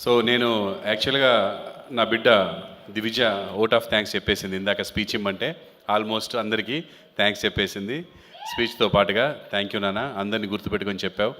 So నేను యాక్చువల్గా నా బిడ్డ దివిజ ఓట్ ఆఫ్ థ్యాంక్స్ చెప్పేసింది ఇందాక స్పీచ్ ఇమ్మంటే ఆల్మోస్ట్ అందరికీ థ్యాంక్స్ చెప్పేసింది స్పీచ్తో పాటుగా. థ్యాంక్ యూ నాన్న, అందరినీ గుర్తుపెట్టుకొని చెప్పావు.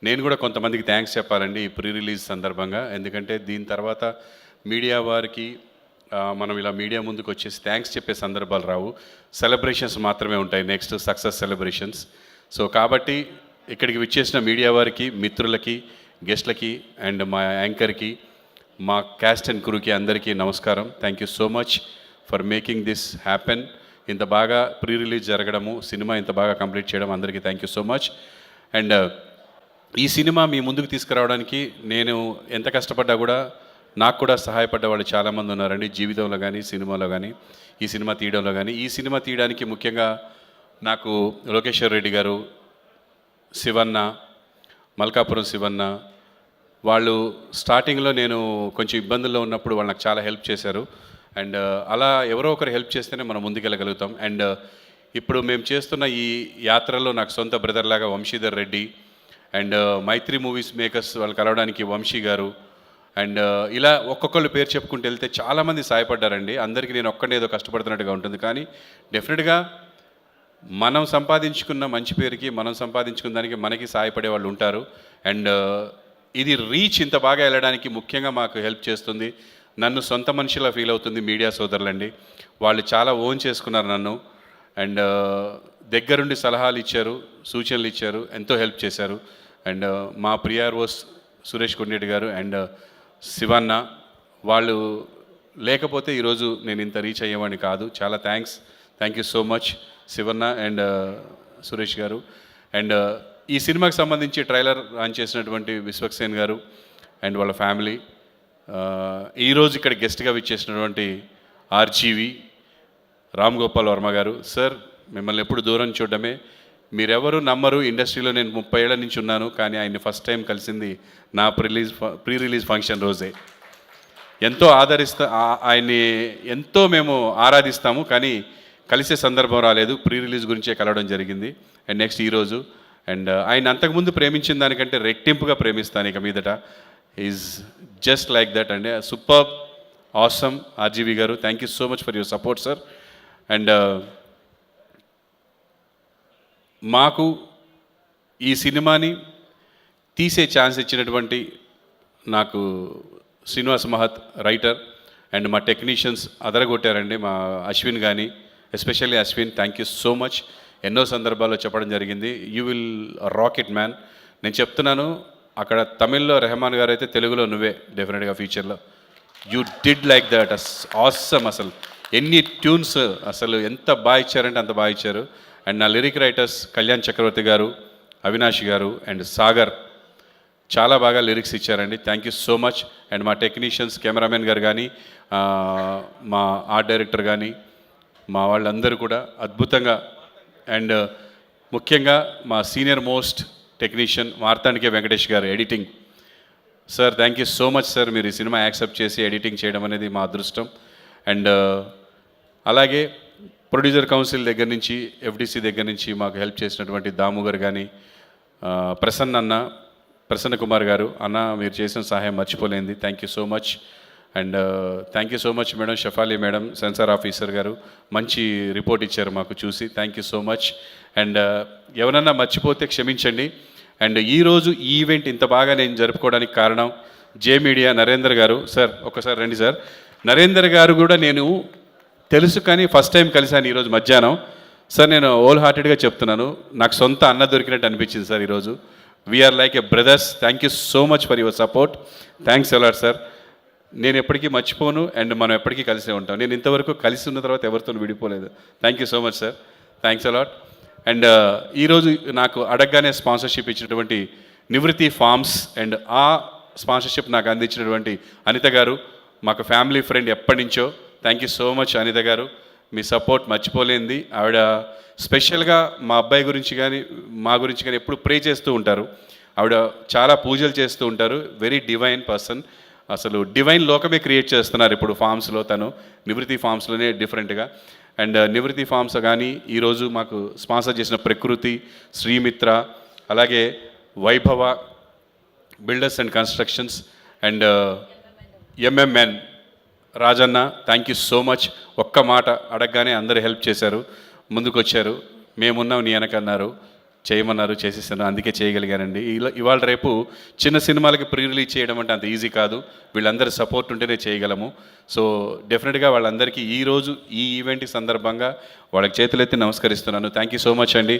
నేను కూడా కొంతమందికి థ్యాంక్స్ చెప్పాలండి ఈ ప్రీ రిలీజ్ సందర్భంగా. ఎందుకంటే దీని తర్వాత మీడియా వారికి మనం ఇలా మీడియా ముందుకు వచ్చేసి థ్యాంక్స్ చెప్పే సందర్భాలు రావు, సెలబ్రేషన్స్ మాత్రమే ఉంటాయి, నెక్స్ట్ సక్సెస్ సెలబ్రేషన్స్. సో కాబట్టి ఇక్కడికి విచ్చేసిన మీడియా వారికి, మిత్రులకి, గెస్ట్లకి అండ్ మా యాంకర్కి, మా క్యాస్ట్ అండ్ క్రూకి అందరికీ నమస్కారం. Thank you so much for making this happen. ఇంత బాగా ప్రీ రిలీజ్ జరగడము, సినిమా ఇంత బాగా కంప్లీట్ చేయడం అందరికీ thank you so much. And ఈ సినిమా మీ ముందుకు తీసుకురావడానికి నేను ఎంత కష్టపడ్డా కూడా నాకు కూడా సహాయపడ్డ వాళ్ళు చాలామంది ఉన్నారండి, జీవితంలో కానీ సినిమాలో కానీ, ఈ సినిమా తీయడంలో కానీ. ఈ సినిమా తీయడానికి ముఖ్యంగా నాకు లోకేశ్వర్ రెడ్డి గారు, శివన్న, మల్కాపురం శివన్న, వాళ్ళు స్టార్టింగ్లో నేను కొంచెం ఇబ్బందుల్లో ఉన్నప్పుడు వాళ్ళు నాకు చాలా హెల్ప్ చేశారు. అండ్ అలా ఎవరో ఒకరు హెల్ప్ చేస్తేనే మనం ముందుకెళ్ళగలుగుతాం. అండ్ ఇప్పుడు మేము చేస్తున్న ఈ యాత్రలో నాకు సొంత బ్రదర్ లాగా Vamsidhar Reddy and Mythri movie makers వాళ్ళు కలవడానికి వంశీ గారు అండ్ ఇలా ఒక్కొక్కళ్ళు పేరు చెప్పుకుంటూ వెళ్తే చాలామంది సహాయపడ్డారండి. అందరికీ నేను ఒక్కడే ఏదో కష్టపడుతున్నట్టుగా ఉంటుంది, కానీ డెఫినెట్గా మనం సంపాదించుకున్న మంచి పేరుకి, మనం సంపాదించుకున్న దానికి మనకి సహాయపడే వాళ్ళు ఉంటారు. అండ్ ఇది రీచ్ ఇంత బాగా వెళ్ళడానికి ముఖ్యంగా మాకు హెల్ప్ చేస్తుంది, నన్ను సొంత మనిషిలా ఫీల్ అవుతుంది మీడియా సోదరులండి. వాళ్ళు చాలా ఓన్ చేసుకున్నారు నన్ను అండ్ దగ్గరుండి సలహాలు ఇచ్చారు, సూచనలు ఇచ్చారు, ఎంతో హెల్ప్ చేశారు. అండ్ మా ప్రియార్వోస్ సురేష్ కొండేటి గారు అండ్ శివన్న, వాళ్ళు లేకపోతే ఈరోజు నేను ఇంత రీచ్ అయ్యేవాడిని కాదు. చాలా thank you so much Shivanna and Suresh గారు. అండ్ ఈ సినిమాకి సంబంధించి ట్రైలర్ లాంచ్ చేసినటువంటి విశ్వక్సేన్ గారు అండ్ వాళ్ళ ఫ్యామిలీ, ఈరోజు ఇక్కడ గెస్ట్గా విచ్చేసినటువంటి ఆర్జీవి రామ్ గోపాల్ వర్మ గారు. సార్, మిమ్మల్ని ఎప్పుడు దూరం చూడడమే, మీరెవరు నమ్మరు, ఇండస్ట్రీలో నేను 30 ఏళ్ల నుంచి ఉన్నాను, కానీ ఆయన్ని ఫస్ట్ టైం కలిసింది నా ప్రీ రిలీజ్ ఫంక్షన్ రోజే. ఎంతో ఆయన్ని ఎంతో మేము ఆరాధిస్తాము, కానీ కలిసే సందర్భం రాలేదు. ప్రీ రిలీజ్ గురించే కలవడం జరిగింది. అండ్ నెక్స్ట్ ఈరోజు అండ్ ఆయన అంతకుముందు ప్రేమించిన దానికంటే రెట్టింపుగా ప్రేమిస్తాను ఇక మీదట. ఈజ్ జస్ట్ లైక్ దట్ అండి. సూపర్ ఆసమ్ ఆర్జీవి గారు, thank you so much for your support sir. And మాకు ఈ సినిమాని తీసే ఛాన్స్ ఇచ్చినటువంటి నాకు శ్రీనివాస్ మహత్ రైటర్ అండ్ మా టెక్నీషియన్స్ అదరగొట్టారండి, మా అశ్విన్ కానీ, especially Ashwin, thank you so much. ఎన్నో సందర్భాల్లో చెప్పడం జరిగింది, you will rock it man. నేను చెప్తున్నాను, అక్కడ తమిళ్లో రెహమాన్ గారు అయితే తెలుగులో నువ్వే డెఫినెట్గా ఫ్యూచర్లో. You did like that, awesome. అసలు ఎన్ని ట్యూన్స్ అసలు ఎంత బాగా ఇచ్చారంటే అంత బాగా ఇచ్చారు. అండ్ నా లిరిక్ రైటర్స్ కళ్యాణ్ చక్రవర్తి గారు, అవినాష్ గారు అండ్ సాగర్ చాలా బాగా లిరిక్స్ ఇచ్చారండి, thank you so much. And మా టెక్నీషియన్స్, కెమెరామెన్ గారు కానీ, మా ఆర్ట్ డైరెక్టర్ కానీ, మా వాళ్ళందరూ కూడా అద్భుతంగా. అండ్ ముఖ్యంగా మా సీనియర్ మోస్ట్ టెక్నీషియన్ మార్తాండికే వెంకటేష్ గారు, editing. Sir, thank you so much sir, మీరు ఈ సినిమా యాక్సెప్ట్ చేసి ఎడిటింగ్ చేయడం అనేది మా అదృష్టం. అండ్ అలాగే ప్రొడ్యూసర్ కౌన్సిల్ దగ్గర నుంచి, ఎఫ్డిసి దగ్గర నుంచి మాకు హెల్ప్ చేసినటువంటి దాము గారు కానీ, ప్రసన్న కుమార్ గారు, అన్న మీరు చేసిన సహాయం మర్చిపోలేంది, thank you so much. And thank you so much madam, Shafali madam, censor officer garu, మంచి రిపోర్ట్ ఇచ్చారు మాకు చూసి, thank you so much. And ఎవరన్నా మర్చిపోతే క్షమించండి. అండ్ ఈరోజు ఈ ఈవెంట్ ఇంత బాగా నేను జరుపుకోవడానికి కారణం జే మీడియా నరేందర్ గారు. సార్ ఒక్కసారి రండి సార్. నరేందర్ గారు కూడా నేను తెలుసు, కానీ ఫస్ట్ టైం కలిశాను ఈరోజు మధ్యాహ్నం. సార్, నేను హోల్ హార్టెడ్గా చెప్తున్నాను, నాకు సొంత అన్న దొరికినట్టు అనిపించింది సార్ ఈరోజు. We are like a brothers. Thank you so much for your support, thanks a lot sir. నేను ఎప్పటికీ మర్చిపోను అండ్ మనం ఎప్పటికీ కలిసే ఉంటాం. నేను ఇంతవరకు కలిసి ఉన్న తర్వాత ఎవరితో విడిపోలేదు. Thank you so much sir, thanks a lot. And ఈరోజు నాకు అడగగానే స్పాన్సర్షిప్ ఇచ్చినటువంటి నివృత్తి ఫార్మ్స్ అండ్ ఆ స్పాన్సర్షిప్ నాకు అందించినటువంటి అనిత గారు, మాకు ఫ్యామిలీ ఫ్రెండ్ ఎప్పటి నుంచో, thank you so much Anitha గారు, మీ సపోర్ట్ మర్చిపోలేంది. ఆవిడ స్పెషల్గా మా అబ్బాయి గురించి కానీ మా గురించి కానీ ఎప్పుడు ప్రే చేస్తూ ఉంటారు. ఆవిడ చాలా పూజలు చేస్తూ ఉంటారు, వెరీ డివైన్ పర్సన్. అసలు డివైన్ లోకమే క్రియేట్ చేస్తున్నారు ఇప్పుడు ఫార్మ్స్లో, తను నివృత్తి ఫార్మ్స్లోనే డిఫరెంట్గా. అండ్ నివృత్తి ఫార్మ్స్ కానీ ఈరోజు మాకు స్పాన్సర్ చేసిన ప్రకృతి, శ్రీమిత్ర, అలాగే Vaibhava builders and constructions and MMN Rajanna, thank you so much. ఒక్క మాట అడగగానే అందరూ హెల్ప్ చేశారు, ముందుకు వచ్చారు. మేమున్నాం నీ వెనకన్నారు, చేయమన్నారు, చేసేసాను, అందుకే చేయగలిగానండి. ఇవాళ రేపు చిన్న సినిమాలకి ప్రీ రిలీజ్ చేయడం అంటే అంత ఈజీ కాదు. వీళ్ళందరి సపోర్ట్ ఉంటేనే చేయగలము. సో డెఫినెట్గా వాళ్ళందరికీ ఈరోజు ఈ ఈవెంట్ సందర్భంగా వాళ్ళకి చేతులెత్తి నమస్కరిస్తున్నాను. థ్యాంక్ యూ సో మచ్ అండి.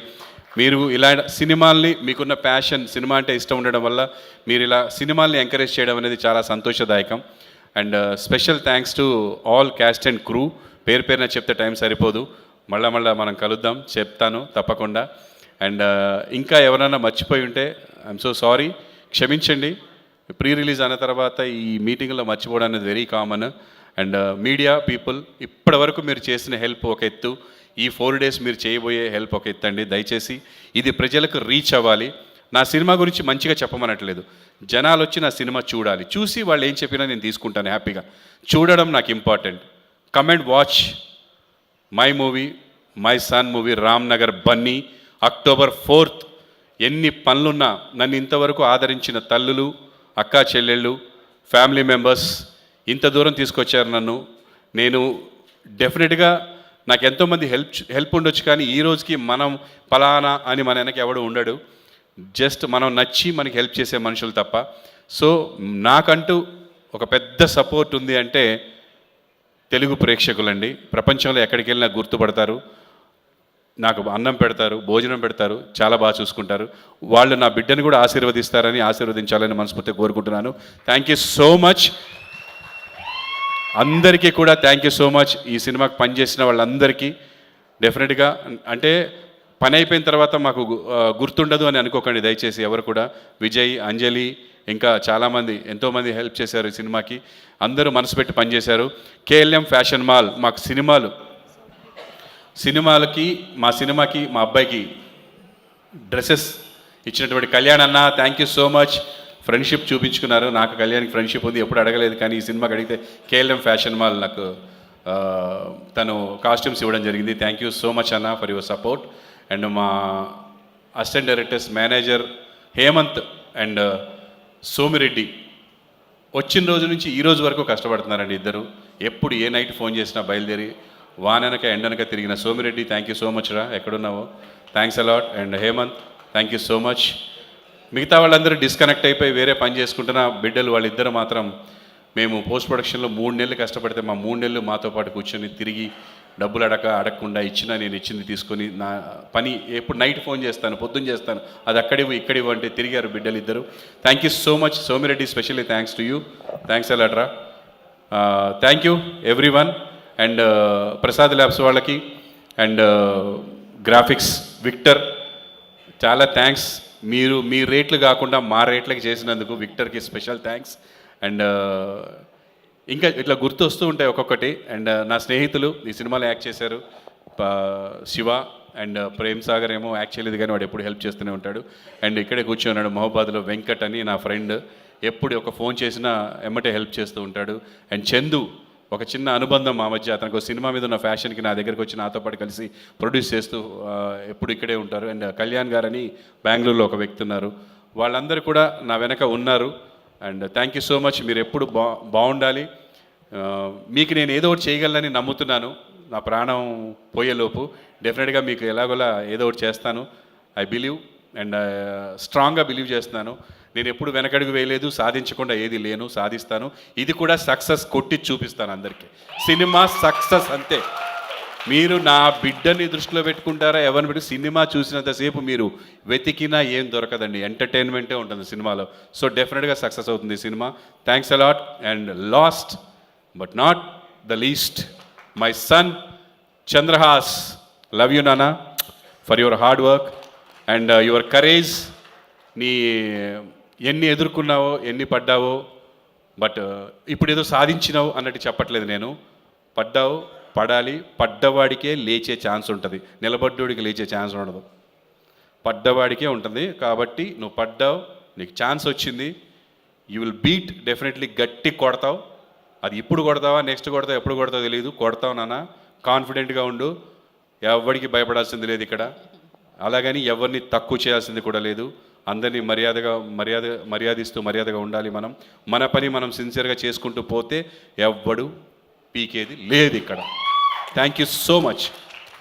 మీరు ఇలా సినిమాల్ని, మీకున్న ప్యాషన్, సినిమా అంటే ఇష్టం ఉండడం వల్ల మీరు ఇలా సినిమాల్ని ఎంకరేజ్ చేయడం అనేది చాలా సంతోషదాయకం. And special thanks to all cast and crew. పేరు పేరున చెప్తే టైం సరిపోదు, మళ్ళా మనం కలుద్దాం, చెప్తాను తప్పకుండా. అండ్ ఇంకా ఎవరైనా మర్చిపోయి ఉంటే ఐఎమ్ సో సారీ, క్షమించండి. ప్రీ రిలీజ్ అయిన తర్వాత ఈ మీటింగ్లో మర్చిపోవడం అనేది very common. And media people, ఇప్పటి వరకు మీరు చేసిన హెల్ప్ ఒక ఎత్తు, ఈ 4 days మీరు చేయబోయే హెల్ప్ ఒక ఎత్తు అండి. దయచేసి ఇది ప్రజలకు రీచ్ అవ్వాలి. నా సినిమా గురించి మంచిగా చెప్పమనట్లేదు, జనాలు వచ్చి నా సినిమా చూడాలి, చూసి వాళ్ళు ఏం చెప్పినా నేను తీసుకుంటాను హ్యాపీగా. చూడడం నాకు important. Come and watch my movie, my son movie, Ramnagar Bunny, October 4th. ఎన్ని పనులున్నా నన్ను ఇంతవరకు ఆదరించిన తల్లులు, అక్కా చెల్లెళ్ళు, ఫ్యామిలీ మెంబర్స్ ఇంత దూరం తీసుకొచ్చారు నన్ను. నేను డెఫినెట్గా నాకు ఎంతోమంది హెల్ప్ ఉండొచ్చు, కానీ ఈ రోజుకి మనం పలానా అని మన వెనక ఎవడు ఉండడు. జస్ట్ మనం నచ్చి మనకి హెల్ప్ చేసే మనుషులు తప్ప. సో నాకంటూ ఒక పెద్ద సపోర్ట్ ఉంది అంటే తెలుగు ప్రేక్షకులండి. ప్రపంచంలో ఎక్కడికి వెళ్ళినా గుర్తుపడతారు, నాకు అన్నం పెడతారు, భోజనం పెడతారు, చాలా బాగా చూసుకుంటారు. వాళ్ళు నా బిడ్డని కూడా ఆశీర్వదించాలని మనస్ఫూర్తిగా కోరుకుంటున్నాను. థ్యాంక్ యూ సో మచ్ అందరికీ కూడా. Thank you so much. ఈ సినిమాకి పనిచేసిన వాళ్ళందరికీ డెఫినెట్గా, అంటే పని అయిపోయిన తర్వాత మాకు గుర్తుండదు అని అనుకోకండి దయచేసి ఎవరు కూడా. విజయ్, అంజలి, ఇంకా చాలామంది ఎంతోమంది హెల్ప్ చేశారు ఈ సినిమాకి. అందరూ మనసు పెట్టి పనిచేశారు. కేఎల్ఎం ఫ్యాషన్ మాల్ మాకు సినిమాలకి మా సినిమాకి మా అబ్బాయికి డ్రెస్సెస్ ఇచ్చినటువంటి కళ్యాణ్ అన్న, thank you so much. Friendship చూపించుకున్నారు. నాకు కళ్యాణ్కి ఫ్రెండ్షిప్ ఉంది, ఎప్పుడు అడగలేదు, కానీ ఈ సినిమాకి అడిగితే కేఎల్ఎం ఫ్యాషన్ మాల్ నాకు తను కాస్ట్యూమ్స్ ఇవ్వడం జరిగింది. థ్యాంక్ యూ సో మచ్ అన్న ఫర్ యువర్ సపోర్ట్. అండ్ మా assistant directors manager Hemanth and Somireddy వచ్చిన రోజు నుంచి ఈ రోజు వరకు కష్టపడుతున్నారండి ఇద్దరు. ఎప్పుడు ఏ నైట్ ఫోన్ చేసినా బయలుదేరి వాననక ఎండనక తిరిగిన Somireddy, thank you so much రా, ఎక్కడున్నావో, thanks a lot. And Hemanth, thank you so much. మిగతా వాళ్ళందరూ డిస్కనెక్ట్ అయిపోయి వేరే పని చేసుకుంటున్న బిడ్డలు వాళ్ళిద్దరు మాత్రం, మేము పోస్ట్ ప్రొడక్షన్లో 3 నెలలు కష్టపడితే మా 3 నెలలు మాతో పాటు కూర్చొని తిరిగి డబ్బులు అడగకుండా ఇచ్చినా నేను ఇచ్చింది తీసుకొని నా పని ఎప్పుడు నైట్ ఫోన్ చేస్తాను, పొద్దున్న చేస్తాను, అది అక్కడివి ఇక్కడివి అంటే తిరిగారు బిడ్డలు ఇద్దరు. Thank you so much Somireddy, specially thanks to you. Thanks అలాట్రా. Thank you everyone. And Prasad labs వాళ్ళకి అండ్ గ్రాఫిక్స్ విక్టర్ చాలా థ్యాంక్స్. మీరు మీ రేట్లు కాకుండా మా రేట్లకి చేసినందుకు విక్టర్కి స్పెషల్ థ్యాంక్స్. అండ్ ఇంకా ఇట్లా గుర్తు వస్తూ ఉంటాయి ఒక్కొక్కటి. అండ్ నా స్నేహితులు ఈ సినిమాలో యాక్ట్ చేశారు, శివ అండ్ ప్రేమ్ సాగర్ ఏమో యాక్ట్ చేయలేదు కానీ వాడు ఎప్పుడు హెల్ప్ చేస్తూనే ఉంటాడు. అండ్ ఇక్కడే కూర్చొని ఉన్నాడు మహబాద్లో వెంకట్ అని నా ఫ్రెండ్, ఎప్పుడు ఒక ఫోన్ చేసినా ఎమ్మటే హెల్ప్ చేస్తూ ఉంటాడు. అండ్ చందు, ఒక చిన్న అనుబంధం మా మధ్య, అతనికి సినిమా మీద ఉన్న ఫ్యాషన్కి నా దగ్గరికి వచ్చి నాతో పాటు కలిసి ప్రొడ్యూస్ చేస్తూ ఎప్పుడు ఇక్కడే ఉంటారు. అండ్ కళ్యాణ్ గారని బెంగళూరులో ఒక వ్యక్తి ఉన్నారు. వాళ్ళందరూ కూడా నా వెనక ఉన్నారు. And thank you so much. మీరు ఎప్పుడు బాగుండాలి. మీకు నేను ఏదో ఒకటి చేయగలనని నమ్ముతున్నాను. నా ప్రాణం పోయేలోపు డెఫినెట్గా మీకు ఎలాగోలా ఏదో ఒకటి చేస్తాను. ఐ బిలీవ్ అండ్ స్ట్రాంగ్గా బిలీవ్ చేస్తున్నాను. నేను ఎప్పుడు వెనకడుగు వేయలేదు, సాధించకుండా ఏది లేను, సాధిస్తాను. ఇది కూడా సక్సెస్ కొట్టి చూపిస్తాను అందరికీ. సినిమా సక్సెస్ అంతే. మీరు నా బిడ్డని దృష్టిలో పెట్టుకుంటారా ఎవరిని పెట్టి, సినిమా చూసినంతసేపు మీరు వెతికినా ఏం దొరకదండి, ఎంటర్టైన్మెంటే ఉంటుంది సినిమాలో. సో డెఫినెట్గా సక్సెస్ అవుతుంది ఈ cinema. Thanks a lot. And last but not the least, my son Chandrahas, love you నానా for your hard work and your courage. నీ ఎన్ని ఎదుర్కొన్నావో, ఎన్ని పడ్డావో, బట్ ఇప్పుడు ఏదో సాధించినావు అన్నట్టు చెప్పట్లేదు నేను. పడ్డావు, పడాలి. పడ్డవాడికే లేచే ఛాన్స్ ఉంటుంది, నిలబడ్డోడికి లేచే ఛాన్స్ ఉండదు. పడ్డవాడికే ఉంటుంది. కాబట్టి నువ్వు పడ్డావు, నీకు ఛాన్స్ వచ్చింది, యూ విల్ బీట్ డెఫినెట్లీ. గట్టి కొడతావు. అది ఇప్పుడు కొడతావా, నెక్స్ట్ కొడతావు, ఎప్పుడు కొడతావు తెలియదు, కొడతావు నాన్న. కాన్ఫిడెంట్గా ఉండు. ఎవరికి భయపడాల్సింది లేదు ఇక్కడ. అలాగని ఎవరిని తక్కువ చేయాల్సింది కూడా లేదు. అందరినీ మర్యాదిస్తూ మర్యాదగా ఉండాలి. మన పని మనం సిన్సియర్గా చేసుకుంటూ పోతే ఎవ్వడు పీకేది లేదు ఇక్కడ. Thank you so much.